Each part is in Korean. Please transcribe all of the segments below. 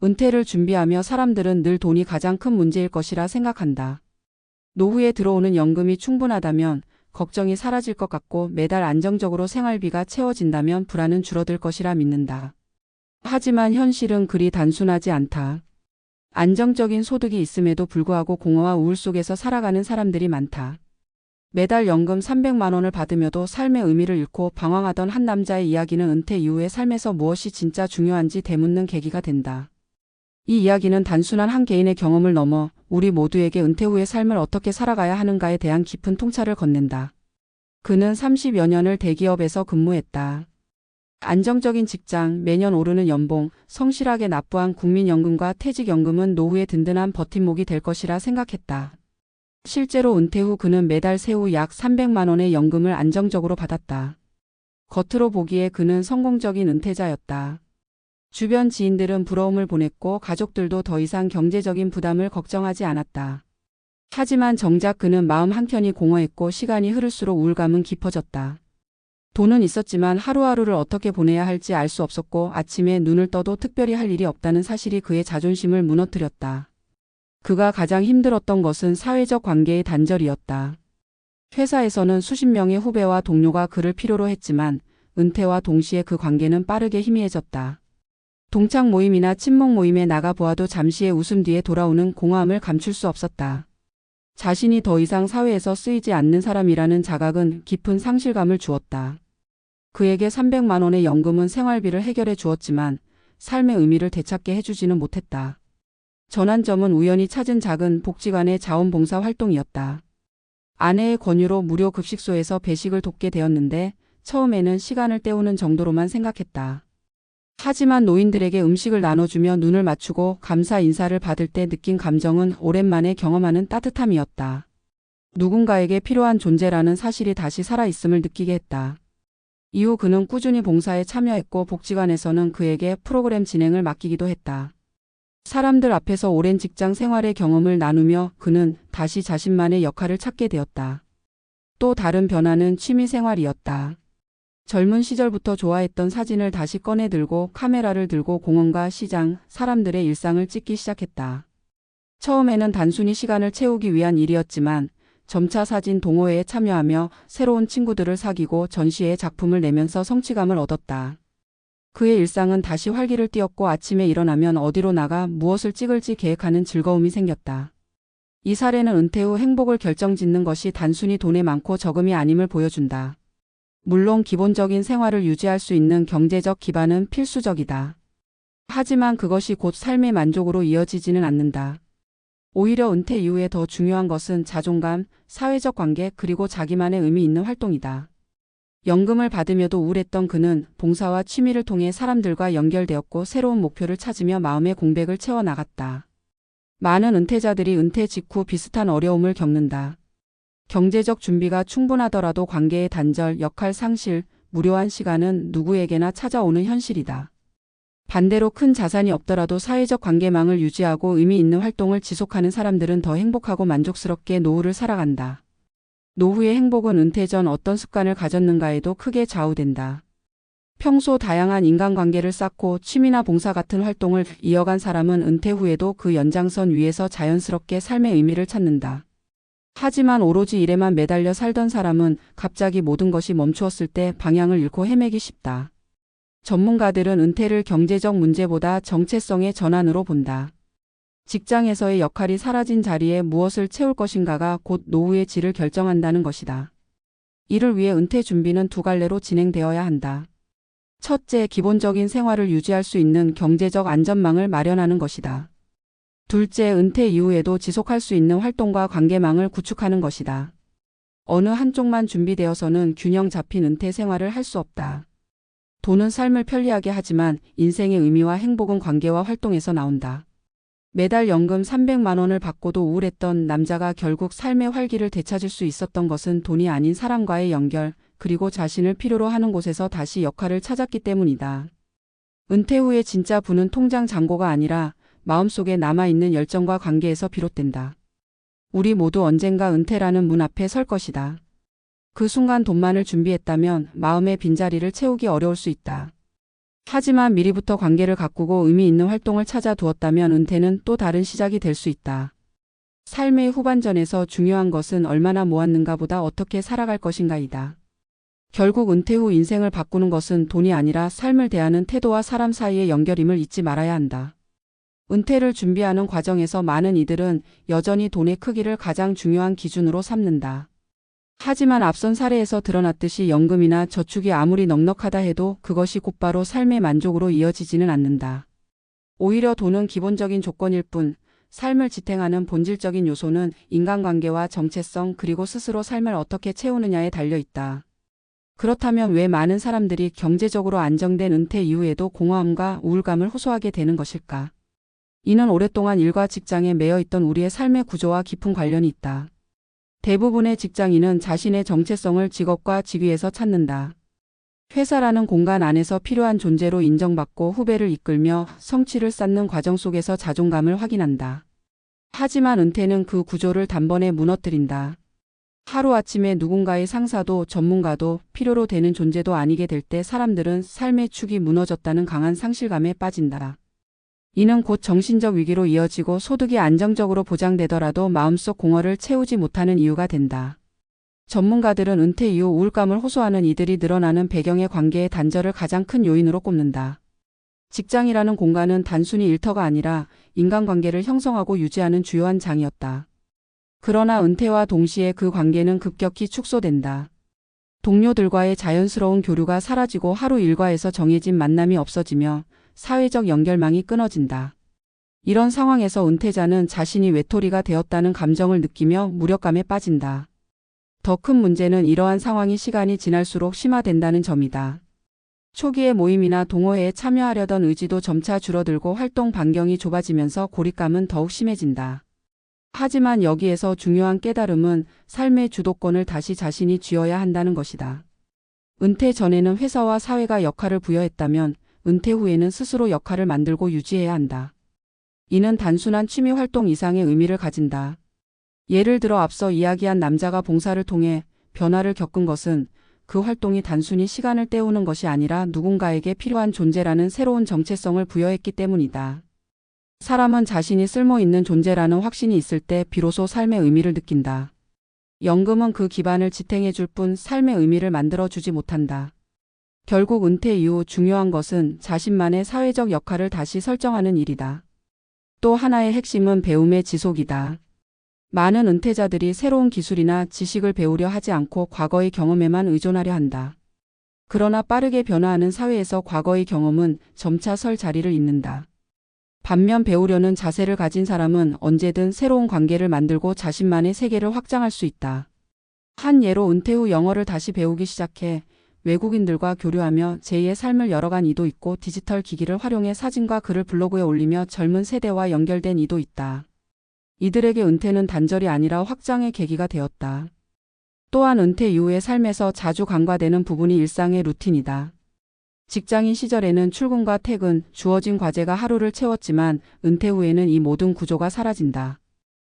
은퇴를 준비하며 사람들은 늘 돈이 가장 큰 문제일 것이라 생각한다. 노후에 들어오는 연금이 충분하다면 걱정이 사라질 것 같고 매달 안정적으로 생활비가 채워진다면 불안은 줄어들 것이라 믿는다. 하지만 현실은 그리 단순하지 않다. 안정적인 소득이 있음에도 불구하고 공허와 우울 속에서 살아가는 사람들이 많다. 매달 연금 300만 원을 받으며도 삶의 의미를 잃고 방황하던 한 남자의 이야기는 은퇴 이후의 삶에서 무엇이 진짜 중요한지 되묻는 계기가 된다. 이 이야기는 단순한 한 개인의 경험을 넘어 우리 모두에게 은퇴 후의 삶을 어떻게 살아가야 하는가에 대한 깊은 통찰을 건넨다. 그는 30여 년을 대기업에서 근무했다. 안정적인 직장, 매년 오르는 연봉, 성실하게 납부한 국민연금과 퇴직연금은 노후의 든든한 버팀목이 될 것이라 생각했다. 실제로 은퇴 후 그는 매달 세후 약 300만 원의 연금을 안정적으로 받았다. 겉으로 보기에 그는 성공적인 은퇴자였다. 주변 지인들은 부러움을 보냈고 가족들도 더 이상 경제적인 부담을 걱정하지 않았다. 하지만 정작 그는 마음 한켠이 공허했고 시간이 흐를수록 우울감은 깊어졌다. 돈은 있었지만 하루하루를 어떻게 보내야 할지 알 수 없었고 아침에 눈을 떠도 특별히 할 일이 없다는 사실이 그의 자존심을 무너뜨렸다. 그가 가장 힘들었던 것은 사회적 관계의 단절이었다. 회사에서는 수십 명의 후배와 동료가 그를 필요로 했지만 은퇴와 동시에 그 관계는 빠르게 희미해졌다. 동창 모임이나 친목 모임에 나가 보아도 잠시의 웃음 뒤에 돌아오는 공허함을 감출 수 없었다. 자신이 더 이상 사회에서 쓰이지 않는 사람이라는 자각은 깊은 상실감을 주었다. 그에게 300만 원의 연금은 생활비를 해결해 주었지만 삶의 의미를 되찾게 해주지는 못했다. 전환점은 우연히 찾은 작은 복지관의 자원봉사 활동이었다. 아내의 권유로 무료 급식소에서 배식을 돕게 되었는데 처음에는 시간을 때우는 정도로만 생각했다. 하지만 노인들에게 음식을 나눠주며 눈을 맞추고 감사 인사를 받을 때 느낀 감정은 오랜만에 경험하는 따뜻함이었다. 누군가에게 필요한 존재라는 사실이 다시 살아있음을 느끼게 했다. 이후 그는 꾸준히 봉사에 참여했고 복지관에서는 그에게 프로그램 진행을 맡기기도 했다. 사람들 앞에서 오랜 직장 생활의 경험을 나누며 그는 다시 자신만의 역할을 찾게 되었다. 또 다른 변화는 취미 생활이었다. 젊은 시절부터 좋아했던 사진을 다시 꺼내 들고 카메라를 들고 공원과 시장, 사람들의 일상을 찍기 시작했다. 처음에는 단순히 시간을 채우기 위한 일이었지만 점차 사진 동호회에 참여하며 새로운 친구들을 사귀고 전시회에 작품을 내면서 성취감을 얻었다. 그의 일상은 다시 활기를 띠었고 아침에 일어나면 어디로 나가 무엇을 찍을지 계획하는 즐거움이 생겼다. 이 사례는 은퇴 후 행복을 결정짓는 것이 단순히 돈의 많고 적음이 아님을 보여준다. 물론 기본적인 생활을 유지할 수 있는 경제적 기반은 필수적이다. 하지만 그것이 곧 삶의 만족으로 이어지지는 않는다. 오히려 은퇴 이후에 더 중요한 것은 자존감, 사회적 관계 그리고 자기만의 의미 있는 활동이다. 연금을 받으며도 우울했던 그는 봉사와 취미를 통해 사람들과 연결되었고 새로운 목표를 찾으며 마음의 공백을 채워나갔다. 많은 은퇴자들이 은퇴 직후 비슷한 어려움을 겪는다. 경제적 준비가 충분하더라도 관계의 단절, 역할 상실, 무료한 시간은 누구에게나 찾아오는 현실이다. 반대로 큰 자산이 없더라도 사회적 관계망을 유지하고 의미 있는 활동을 지속하는 사람들은 더 행복하고 만족스럽게 노후를 살아간다. 노후의 행복은 은퇴 전 어떤 습관을 가졌는가에도 크게 좌우된다. 평소 다양한 인간관계를 쌓고 취미나 봉사 같은 활동을 이어간 사람은 은퇴 후에도 그 연장선 위에서 자연스럽게 삶의 의미를 찾는다. 하지만 오로지 일에만 매달려 살던 사람은 갑자기 모든 것이 멈추었을 때 방향을 잃고 헤매기 쉽다. 전문가들은 은퇴를 경제적 문제보다 정체성의 전환으로 본다. 직장에서의 역할이 사라진 자리에 무엇을 채울 것인가가 곧 노후의 질을 결정한다는 것이다. 이를 위해 은퇴 준비는 두 갈래로 진행되어야 한다. 첫째, 기본적인 생활을 유지할 수 있는 경제적 안전망을 마련하는 것이다. 둘째, 은퇴 이후에도 지속할 수 있는 활동과 관계망을 구축하는 것이다. 어느 한쪽만 준비되어서는 균형 잡힌 은퇴 생활을 할 수 없다. 돈은 삶을 편리하게 하지만 인생의 의미와 행복은 관계와 활동에서 나온다. 매달 연금 300만 원을 받고도 우울했던 남자가 결국 삶의 활기를 되찾을 수 있었던 것은 돈이 아닌 사람과의 연결, 그리고 자신을 필요로 하는 곳에서 다시 역할을 찾았기 때문이다. 은퇴 후의 진짜 부는 통장 잔고가 아니라 마음속에 남아있는 열정과 관계에서 비롯된다. 우리 모두 언젠가 은퇴라는 문 앞에 설 것이다. 그 순간 돈만을 준비했다면 마음의 빈자리를 채우기 어려울 수 있다. 하지만 미리부터 관계를 가꾸고 의미 있는 활동을 찾아 두었다면 은퇴는 또 다른 시작이 될 수 있다. 삶의 후반전에서 중요한 것은 얼마나 모았는가 보다 어떻게 살아갈 것인가이다. 결국 은퇴 후 인생을 바꾸는 것은 돈이 아니라 삶을 대하는 태도와 사람 사이의 연결임을 잊지 말아야 한다. 은퇴를 준비하는 과정에서 많은 이들은 여전히 돈의 크기를 가장 중요한 기준으로 삼는다. 하지만 앞선 사례에서 드러났듯이 연금이나 저축이 아무리 넉넉하다 해도 그것이 곧바로 삶의 만족으로 이어지지는 않는다. 오히려 돈은 기본적인 조건일 뿐, 삶을 지탱하는 본질적인 요소는 인간관계와 정체성 그리고 스스로 삶을 어떻게 채우느냐에 달려 있다. 그렇다면 왜 많은 사람들이 경제적으로 안정된 은퇴 이후에도 공허함과 우울감을 호소하게 되는 것일까? 이는 오랫동안 일과 직장에 매여 있던 우리의 삶의 구조와 깊은 관련이 있다. 대부분의 직장인은 자신의 정체성을 직업과 직위에서 찾는다. 회사라는 공간 안에서 필요한 존재로 인정받고 후배를 이끌며 성취를 쌓는 과정 속에서 자존감을 확인한다. 하지만 은퇴는 그 구조를 단번에 무너뜨린다. 하루아침에 누군가의 상사도 전문가도 필요로 되는 존재도 아니게 될 때 사람들은 삶의 축이 무너졌다는 강한 상실감에 빠진다. 이는 곧 정신적 위기로 이어지고 소득이 안정적으로 보장되더라도 마음속 공허를 채우지 못하는 이유가 된다. 전문가들은 은퇴 이후 우울감을 호소하는 이들이 늘어나는 배경의 관계의 단절을 가장 큰 요인으로 꼽는다. 직장이라는 공간은 단순히 일터가 아니라 인간관계를 형성하고 유지하는 주요한 장이었다. 그러나 은퇴와 동시에 그 관계는 급격히 축소된다. 동료들과의 자연스러운 교류가 사라지고 하루 일과에서 정해진 만남이 없어지며 사회적 연결망이 끊어진다. 이런 상황에서 은퇴자는 자신이 외톨이가 되었다는 감정을 느끼며 무력감에 빠진다. 더 큰 문제는 이러한 상황이 시간이 지날수록 심화된다는 점이다. 초기의 모임이나 동호회에 참여하려던 의지도 점차 줄어들고 활동 반경이 좁아지면서 고립감은 더욱 심해진다. 하지만 여기에서 중요한 깨달음은 삶의 주도권을 다시 자신이 쥐어야 한다는 것이다. 은퇴 전에는 회사와 사회가 역할을 부여했다면 은퇴 후에는 스스로 역할을 만들고 유지해야 한다. 이는 단순한 취미 활동 이상의 의미를 가진다. 예를 들어 앞서 이야기한 남자가 봉사를 통해 변화를 겪은 것은 그 활동이 단순히 시간을 때우는 것이 아니라 누군가에게 필요한 존재라는 새로운 정체성을 부여했기 때문이다. 사람은 자신이 쓸모 있는 존재라는 확신이 있을 때 비로소 삶의 의미를 느낀다. 연금은 그 기반을 지탱해 줄 뿐 삶의 의미를 만들어 주지 못한다. 결국 은퇴 이후 중요한 것은 자신만의 사회적 역할을 다시 설정하는 일이다. 또 하나의 핵심은 배움의 지속이다. 많은 은퇴자들이 새로운 기술이나 지식을 배우려 하지 않고 과거의 경험에만 의존하려 한다. 그러나 빠르게 변화하는 사회에서 과거의 경험은 점차 설 자리를 잇는다. 반면 배우려는 자세를 가진 사람은 언제든 새로운 관계를 만들고 자신만의 세계를 확장할 수 있다. 한 예로 은퇴 후 영어를 다시 배우기 시작해 외국인들과 교류하며 제2의 삶을 열어간 이도 있고 디지털 기기를 활용해 사진과 글을 블로그에 올리며 젊은 세대와 연결된 이도 있다. 이들에게 은퇴는 단절이 아니라 확장의 계기가 되었다. 또한 은퇴 이후의 삶에서 자주 간과되는 부분이 일상의 루틴이다. 직장인 시절에는 출근과 퇴근, 주어진 과제가 하루를 채웠지만 은퇴 후에는 이 모든 구조가 사라진다.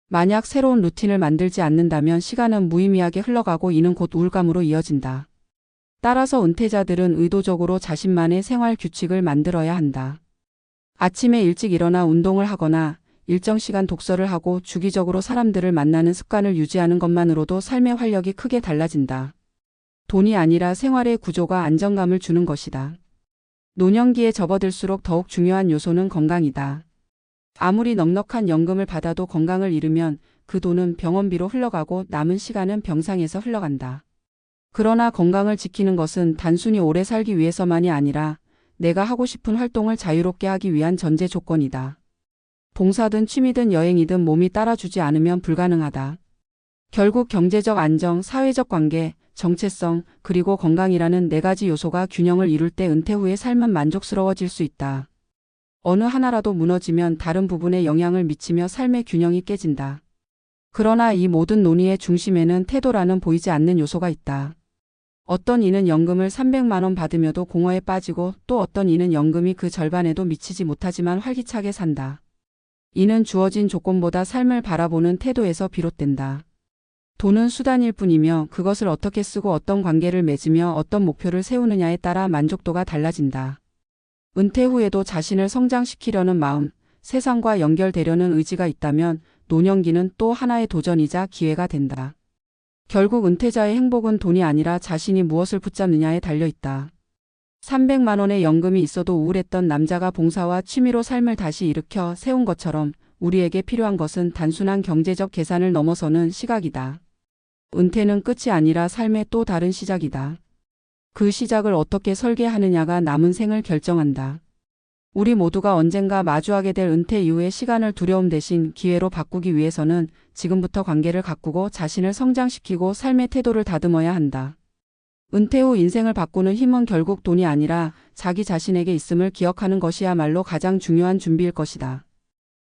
만약 새로운 루틴을 만들지 않는다면 시간은 무의미하게 흘러가고 이는 곧 우울감으로 이어진다. 따라서 은퇴자들은 의도적으로 자신만의 생활 규칙을 만들어야 한다. 아침에 일찍 일어나 운동을 하거나 일정 시간 독서를 하고 주기적으로 사람들을 만나는 습관을 유지하는 것만으로도 삶의 활력이 크게 달라진다. 돈이 아니라 생활의 구조가 안정감을 주는 것이다. 노년기에 접어들수록 더욱 중요한 요소는 건강이다. 아무리 넉넉한 연금을 받아도 건강을 잃으면 그 돈은 병원비로 흘러가고 남은 시간은 병상에서 흘러간다. 그러나 건강을 지키는 것은 단순히 오래 살기 위해서만이 아니라 내가 하고 싶은 활동을 자유롭게 하기 위한 전제 조건이다. 봉사든 취미든 여행이든 몸이 따라주지 않으면 불가능하다. 결국 경제적 안정, 사회적 관계, 정체성, 그리고 건강이라는 네 가지 요소가 균형을 이룰 때 은퇴 후의 삶은 만족스러워질 수 있다. 어느 하나라도 무너지면 다른 부분에 영향을 미치며 삶의 균형이 깨진다. 그러나 이 모든 논의의 중심에는 태도라는 보이지 않는 요소가 있다. 어떤 이는 연금을 300만 원 받으며도 공허에 빠지고 또 어떤 이는 연금이 그 절반에도 미치지 못하지만 활기차게 산다. 이는 주어진 조건보다 삶을 바라보는 태도에서 비롯된다. 돈은 수단일 뿐이며 그것을 어떻게 쓰고 어떤 관계를 맺으며 어떤 목표를 세우느냐에 따라 만족도가 달라진다. 은퇴 후에도 자신을 성장시키려는 마음, 세상과 연결되려는 의지가 있다면 노년기는 또 하나의 도전이자 기회가 된다. 결국 은퇴자의 행복은 돈이 아니라 자신이 무엇을 붙잡느냐에 달려 있다. 300만 원의 연금이 있어도 우울했던 남자가 봉사와 취미로 삶을 다시 일으켜 세운 것처럼 우리에게 필요한 것은 단순한 경제적 계산을 넘어서는 시각이다. 은퇴는 끝이 아니라 삶의 또 다른 시작이다. 그 시작을 어떻게 설계하느냐가 남은 생을 결정한다. 우리 모두가 언젠가 마주하게 될 은퇴 이후의 시간을 두려움 대신 기회로 바꾸기 위해서는 지금부터 관계를 가꾸고 자신을 성장시키고 삶의 태도를 다듬어야 한다. 은퇴 후 인생을 바꾸는 힘은 결국 돈이 아니라 자기 자신에게 있음을 기억하는 것이야말로 가장 중요한 준비일 것이다.